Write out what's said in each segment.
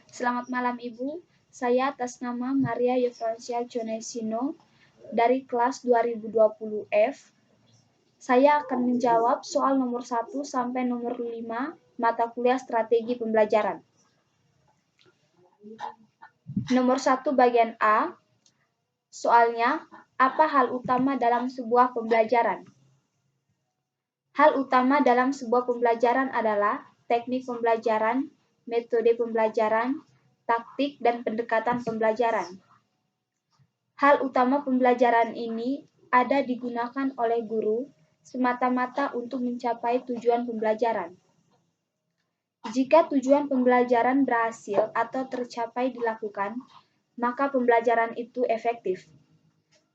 Selamat malam Ibu, saya atas nama Maria Yofransia Jonesino dari kelas 2020F. Saya akan menjawab soal nomor 1 sampai nomor 5 mata kuliah strategi pembelajaran. Nomor 1 bagian A, soalnya, apa hal utama dalam sebuah pembelajaran? Hal utama dalam sebuah pembelajaran adalah teknik pembelajaran, metode pembelajaran, taktik, dan pendekatan pembelajaran. Hal utama pembelajaran ini ada digunakan oleh guru semata-mata untuk mencapai tujuan pembelajaran. Jika tujuan pembelajaran berhasil atau tercapai dilakukan, maka pembelajaran itu efektif.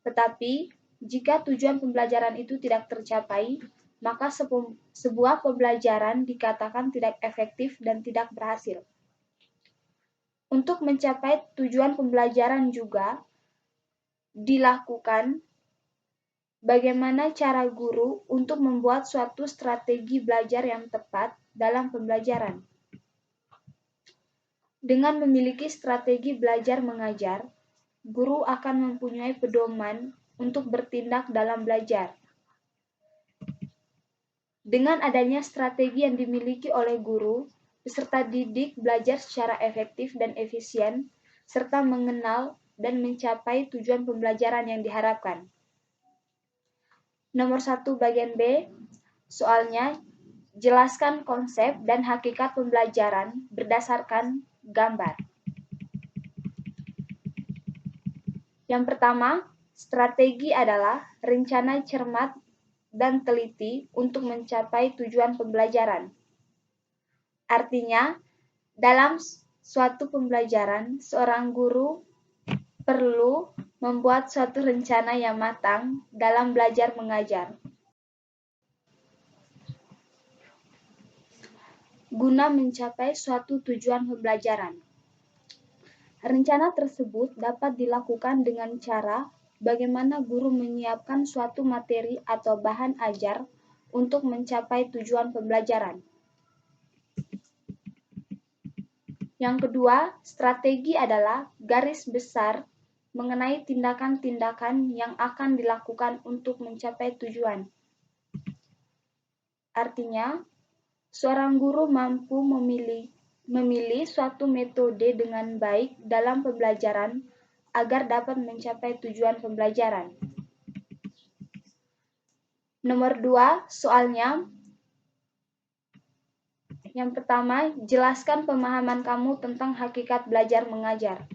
Tetapi, jika tujuan pembelajaran itu tidak tercapai, maka sebuah pembelajaran dikatakan tidak efektif dan tidak berhasil. Untuk mencapai tujuan pembelajaran juga dilakukan bagaimana cara guru untuk membuat suatu strategi belajar yang tepat dalam pembelajaran. Dengan memiliki strategi belajar mengajar, guru akan mempunyai pedoman untuk bertindak dalam belajar. Dengan adanya strategi yang dimiliki oleh guru, peserta didik belajar secara efektif dan efisien, serta mengenal dan mencapai tujuan pembelajaran yang diharapkan. Nomor 1 bagian B, soalnya, jelaskan konsep dan hakikat pembelajaran berdasarkan gambar. Yang pertama, strategi adalah rencana cermat dan teliti untuk mencapai tujuan pembelajaran. Artinya, dalam suatu pembelajaran, seorang guru perlu membuat suatu rencana yang matang dalam belajar mengajar, guna mencapai suatu tujuan pembelajaran. Rencana tersebut dapat dilakukan dengan cara bagaimana guru menyiapkan suatu materi atau bahan ajar untuk mencapai tujuan pembelajaran. Yang kedua, strategi adalah garis besar mengenai tindakan-tindakan yang akan dilakukan untuk mencapai tujuan. Artinya, seorang guru mampu memilih suatu metode dengan baik dalam pembelajaran agar dapat mencapai tujuan pembelajaran. Nomor 2, soalnya. Yang pertama, jelaskan pemahaman kamu tentang hakikat belajar mengajar.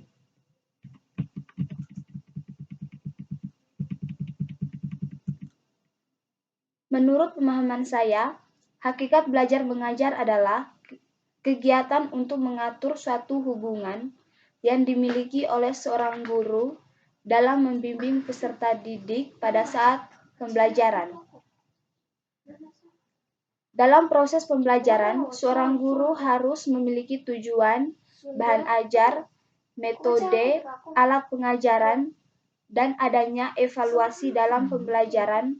Menurut pemahaman saya, hakikat belajar mengajar adalah kegiatan untuk mengatur suatu hubungan yang dimiliki oleh seorang guru dalam membimbing peserta didik pada saat pembelajaran. Dalam proses pembelajaran, seorang guru harus memiliki tujuan, bahan ajar, metode, alat pengajaran, dan adanya evaluasi dalam pembelajaran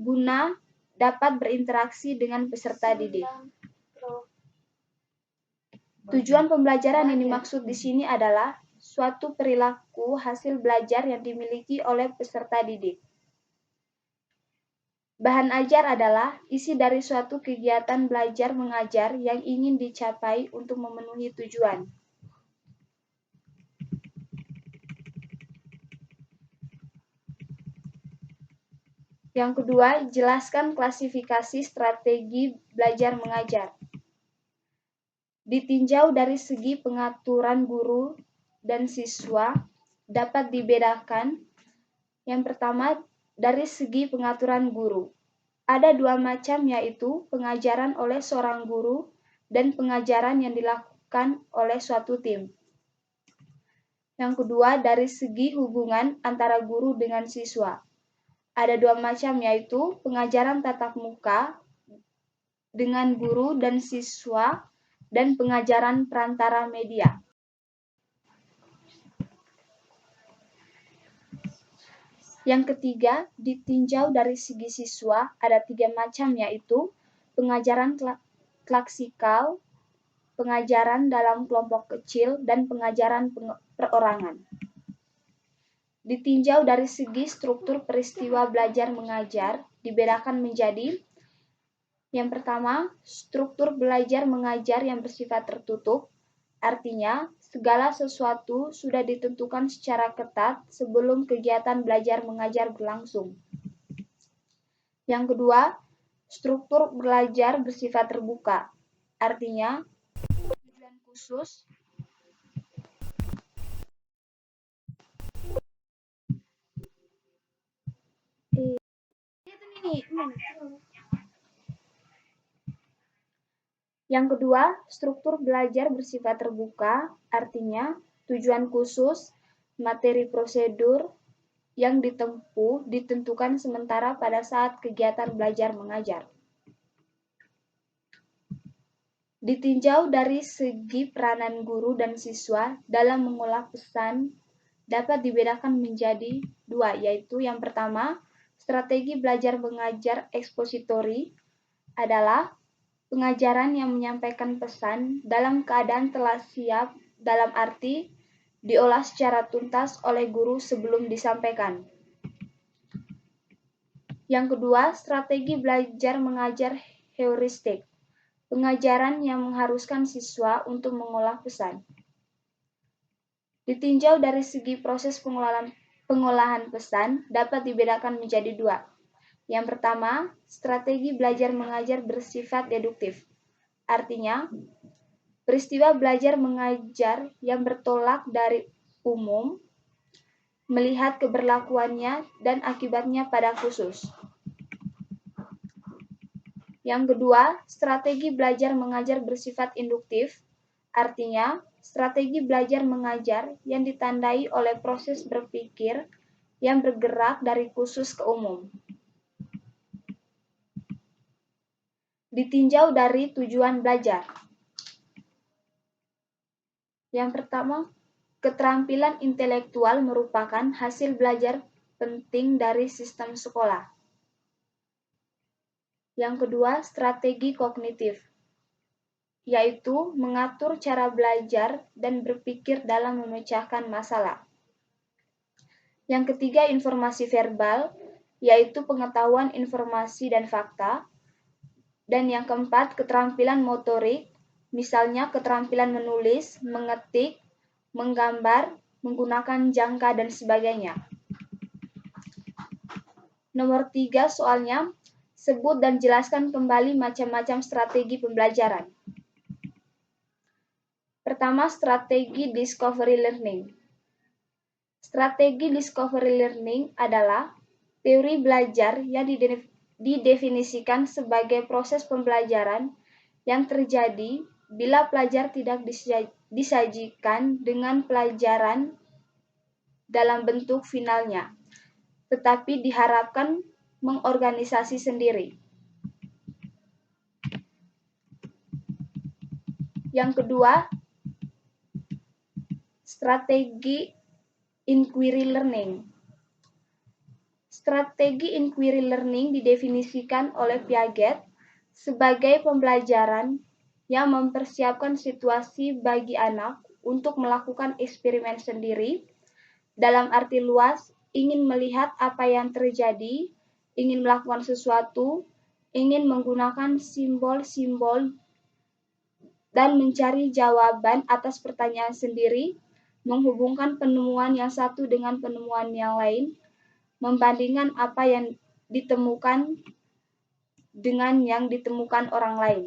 guna dapat berinteraksi dengan peserta didik. Tujuan pembelajaran yang dimaksud di sini adalah suatu perilaku hasil belajar yang dimiliki oleh peserta didik. Bahan ajar adalah isi dari suatu kegiatan belajar mengajar yang ingin dicapai untuk memenuhi tujuan. Yang kedua, jelaskan klasifikasi strategi belajar mengajar. Ditinjau dari segi pengaturan guru dan siswa dapat dibedakan. Yang pertama, dari segi pengaturan guru. Ada dua macam, yaitu pengajaran oleh seorang guru dan pengajaran yang dilakukan oleh suatu tim. Yang kedua, dari segi hubungan antara guru dengan siswa. Ada dua macam, yaitu pengajaran tatap muka dengan guru dan siswa dan pengajaran perantara media. Yang ketiga, ditinjau dari segi siswa, ada tiga macam, yaitu pengajaran klasikal, pengajaran dalam kelompok kecil, dan pengajaran perorangan. Ditinjau dari segi struktur peristiwa belajar mengajar, dibedakan menjadi yang pertama, struktur belajar mengajar yang bersifat tertutup, artinya segala sesuatu sudah ditentukan secara ketat sebelum kegiatan belajar mengajar berlangsung. Yang kedua, struktur belajar bersifat terbuka, artinya tujuan khusus Yang kedua, struktur belajar bersifat terbuka, artinya tujuan khusus, materi prosedur yang ditempuh ditentukan sementara pada saat kegiatan belajar mengajar. Ditinjau dari segi peranan guru dan siswa dalam mengolah pesan dapat dibedakan menjadi dua, yaitu yang pertama, strategi belajar mengajar ekspositori adalah pengajaran yang menyampaikan pesan dalam keadaan telah siap, dalam arti diolah secara tuntas oleh guru sebelum disampaikan. Yang kedua, strategi belajar mengajar heuristik, pengajaran yang mengharuskan siswa untuk mengolah pesan. Ditinjau dari segi proses pengolahan pesan dapat dibedakan menjadi dua. Yang pertama, strategi belajar mengajar bersifat deduktif. Artinya, peristiwa belajar mengajar yang bertolak dari umum, melihat keberlakuannya dan akibatnya pada khusus. Yang kedua, strategi belajar mengajar bersifat induktif. Artinya, strategi belajar mengajar yang ditandai oleh proses berpikir yang bergerak dari khusus ke umum. Ditinjau dari tujuan belajar. Yang pertama, keterampilan intelektual merupakan hasil belajar penting dari sistem sekolah. Yang kedua, strategi kognitif, yaitu mengatur cara belajar dan berpikir dalam memecahkan masalah. Yang ketiga, informasi verbal, yaitu pengetahuan informasi dan fakta. Dan yang keempat, keterampilan motorik, misalnya keterampilan menulis, mengetik, menggambar, menggunakan jangka, dan sebagainya. Nomor 3 soalnya, sebut dan jelaskan kembali macam-macam strategi pembelajaran. Pertama, strategi discovery learning. Strategi discovery learning adalah teori belajar yang didefinisikan sebagai proses pembelajaran yang terjadi bila pelajar tidak disajikan dengan pelajaran dalam bentuk finalnya, tetapi diharapkan mengorganisasi sendiri. Yang kedua, strategi inquiry learning. Strategi inquiry learning didefinisikan oleh Piaget sebagai pembelajaran yang mempersiapkan situasi bagi anak untuk melakukan eksperimen sendiri, dalam arti luas, ingin melihat apa yang terjadi, ingin melakukan sesuatu, ingin menggunakan simbol-simbol dan mencari jawaban atas pertanyaan sendiri, menghubungkan penemuan yang satu dengan penemuan yang lain, membandingkan apa yang ditemukan dengan yang ditemukan orang lain.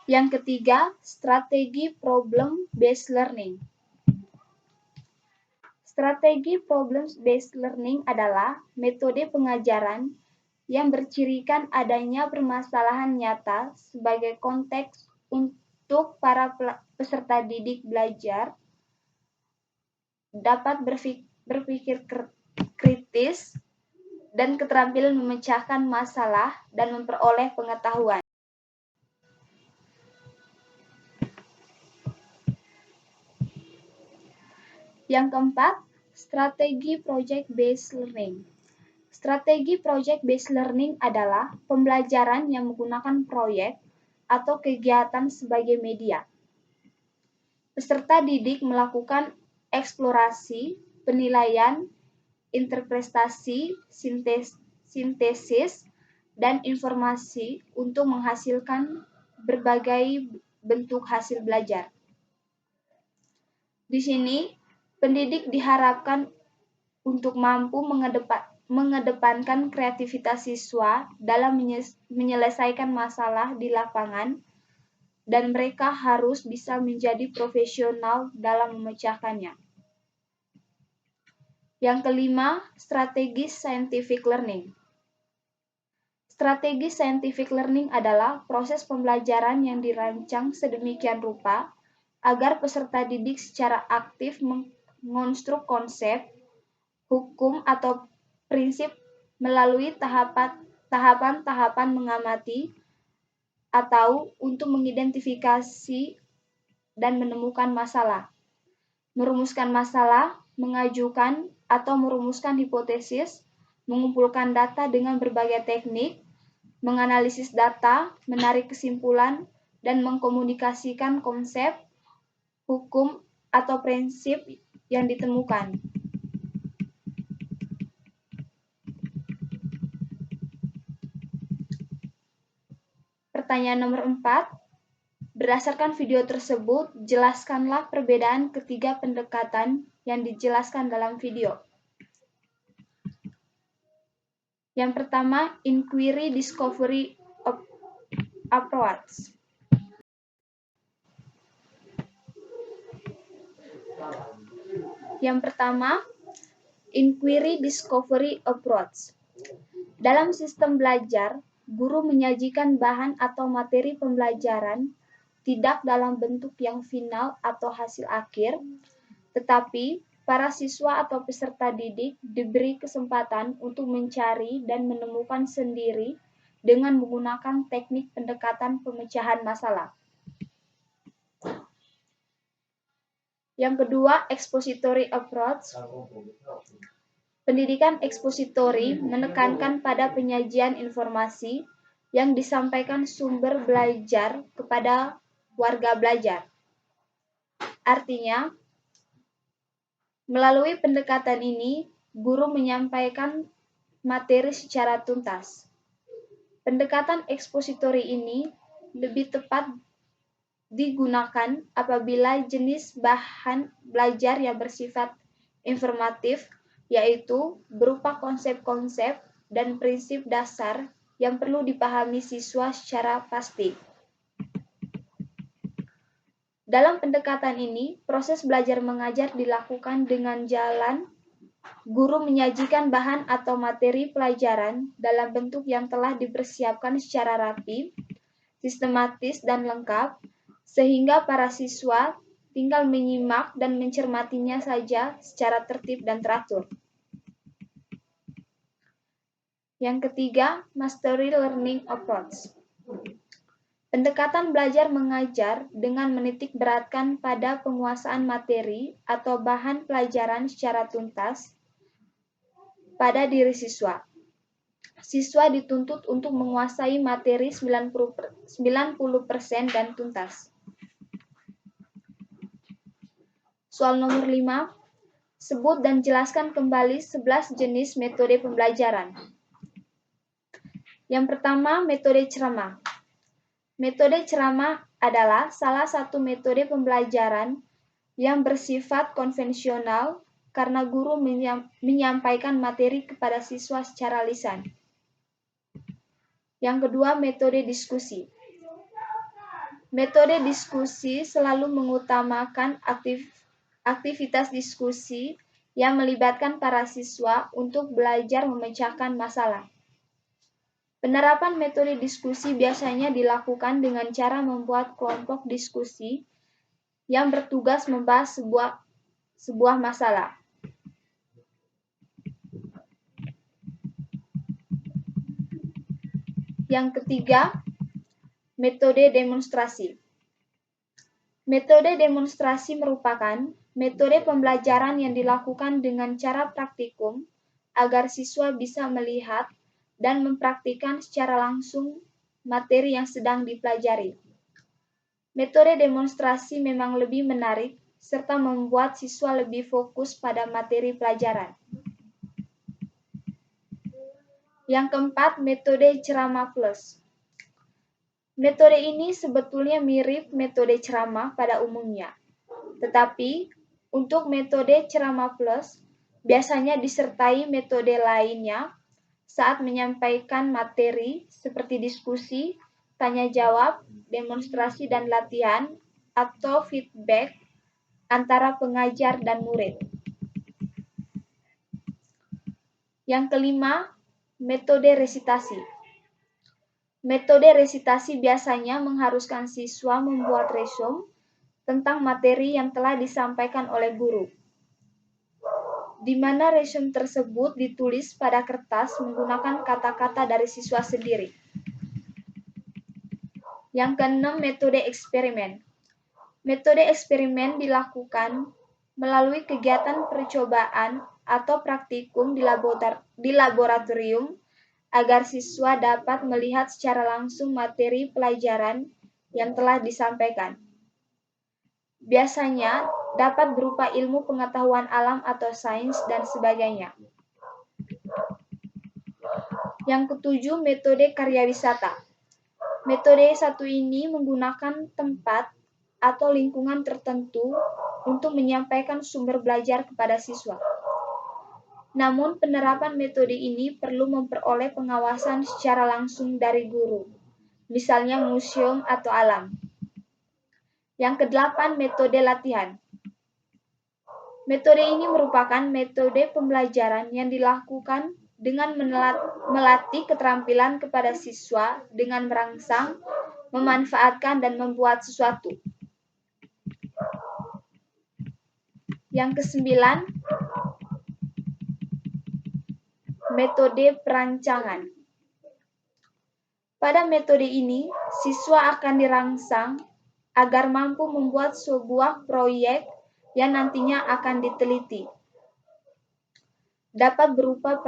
Yang ketiga, strategi problem-based learning. Strategi problem-based learning adalah metode pengajaran yang bercirikan adanya permasalahan nyata sebagai konteks untuk para peserta didik belajar dapat berpikir kritis dan keterampilan memecahkan masalah dan memperoleh pengetahuan. Yang keempat, strategi project-based learning. Strategi project based learning adalah pembelajaran yang menggunakan proyek atau kegiatan sebagai media. Peserta didik melakukan eksplorasi, penilaian, interpretasi, sintesis, dan informasi untuk menghasilkan berbagai bentuk hasil belajar. Di sini, pendidik diharapkan untuk mampu mengedepankan kreativitas siswa dalam menyelesaikan masalah di lapangan, dan mereka harus bisa menjadi profesional dalam memecahkannya. Yang kelima, strategi scientific learning. Strategi scientific learning adalah proses pembelajaran yang dirancang sedemikian rupa agar peserta didik secara aktif mengonstruk konsep, hukum atau prinsip melalui tahapan-tahapan mengamati atau untuk mengidentifikasi dan menemukan masalah, merumuskan masalah, mengajukan atau merumuskan hipotesis, mengumpulkan data dengan berbagai teknik, menganalisis data, menarik kesimpulan, dan mengkomunikasikan konsep, hukum, atau prinsip yang ditemukan. Pertanyaan nomor 4. Berdasarkan video tersebut, jelaskanlah perbedaan ketiga pendekatan yang dijelaskan dalam video. Yang pertama, inquiry discovery approach. Yang pertama, inquiry discovery approach. Dalam sistem belajar, guru menyajikan bahan atau materi pembelajaran tidak dalam bentuk yang final atau hasil akhir, tetapi para siswa atau peserta didik diberi kesempatan untuk mencari dan menemukan sendiri dengan menggunakan teknik pendekatan pemecahan masalah. Yang kedua, expository approach. Pendidikan expository menekankan pada penyajian informasi yang disampaikan sumber belajar kepada warga belajar. Artinya, melalui pendekatan ini, guru menyampaikan materi secara tuntas. Pendekatan ekspositori ini lebih tepat digunakan apabila jenis bahan belajar yang bersifat informatif, yaitu berupa konsep-konsep dan prinsip dasar yang perlu dipahami siswa secara pasti. Dalam pendekatan ini, proses belajar mengajar dilakukan dengan jalan guru menyajikan bahan atau materi pelajaran dalam bentuk yang telah dipersiapkan secara rapi, sistematis, dan lengkap, sehingga para siswa tinggal menyimak dan mencermatinya saja secara tertib dan teratur. Yang ketiga, mastery learning approach. Pendekatan belajar mengajar dengan menitik beratkan pada penguasaan materi atau bahan pelajaran secara tuntas pada diri siswa. Siswa dituntut untuk menguasai materi 90% dan tuntas. Soal nomor 5. Sebut dan jelaskan kembali 11 jenis metode pembelajaran. Yang pertama, metode ceramah. Metode ceramah adalah salah satu metode pembelajaran yang bersifat konvensional karena guru menyampaikan materi kepada siswa secara lisan. Yang kedua, metode diskusi. Metode diskusi selalu mengutamakan aktivitas diskusi yang melibatkan para siswa untuk belajar memecahkan masalah. Penerapan metode diskusi biasanya dilakukan dengan cara membuat kelompok diskusi yang bertugas membahas sebuah masalah. Yang ketiga, metode demonstrasi. Metode demonstrasi merupakan metode pembelajaran yang dilakukan dengan cara praktikum agar siswa bisa melihat dan mempraktikkan secara langsung materi yang sedang dipelajari. Metode demonstrasi memang lebih menarik serta membuat siswa lebih fokus pada materi pelajaran. Yang keempat, metode ceramah plus. Metode ini sebetulnya mirip metode ceramah pada umumnya, tetapi untuk metode ceramah plus biasanya disertai metode lainnya saat menyampaikan materi seperti diskusi, tanya jawab, demonstrasi dan latihan, atau feedback antara pengajar dan murid. Yang kelima, metode resitasi. Metode resitasi biasanya mengharuskan siswa membuat resume tentang materi yang telah disampaikan oleh guru, di mana resume tersebut ditulis pada kertas menggunakan kata-kata dari siswa sendiri. Yang keenam, metode eksperimen. Metode eksperimen dilakukan melalui kegiatan percobaan atau praktikum di laboratorium agar siswa dapat melihat secara langsung materi pelajaran yang telah disampaikan. Biasanya dapat berupa ilmu pengetahuan alam atau sains dan sebagainya. Yang ketujuh, metode karya wisata. Metode satu ini menggunakan tempat atau lingkungan tertentu untuk menyampaikan sumber belajar kepada siswa. Namun, penerapan metode ini perlu memperoleh pengawasan secara langsung dari guru, misalnya museum atau alam. Yang kedelapan, metode latihan. Metode ini merupakan metode pembelajaran yang dilakukan dengan melatih keterampilan kepada siswa dengan merangsang, memanfaatkan, dan membuat sesuatu. Yang kesembilan, metode perancangan. Pada metode ini, siswa akan dirangsang agar mampu membuat sebuah proyek yang nantinya akan diteliti. Dapat berupa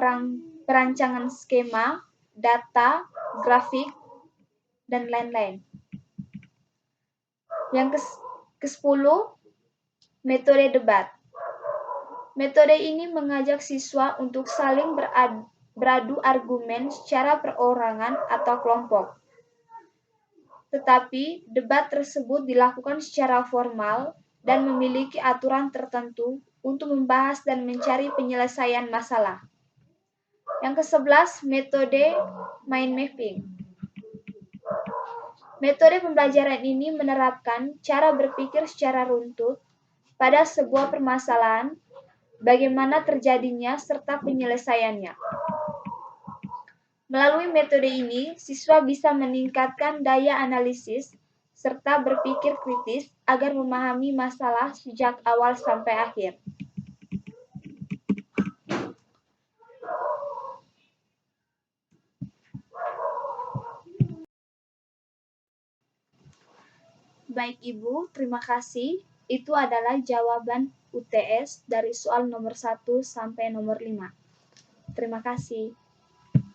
perancangan skema, data, grafik, dan lain-lain. Yang ke-10, metode debat. Metode ini mengajak siswa untuk saling beradu argumen secara perorangan atau kelompok. Tetapi debat tersebut dilakukan secara formal dan memiliki aturan tertentu untuk membahas dan mencari penyelesaian masalah. Yang ke-11, metode mind mapping. Metode pembelajaran ini menerapkan cara berpikir secara runtut pada sebuah permasalahan, bagaimana terjadinya serta penyelesaiannya. Melalui metode ini, siswa bisa meningkatkan daya analisis serta berpikir kritis agar memahami masalah sejak awal sampai akhir. Baik Ibu, terima kasih. Itu adalah jawaban UTS dari soal nomor 1 sampai nomor 5. Terima kasih.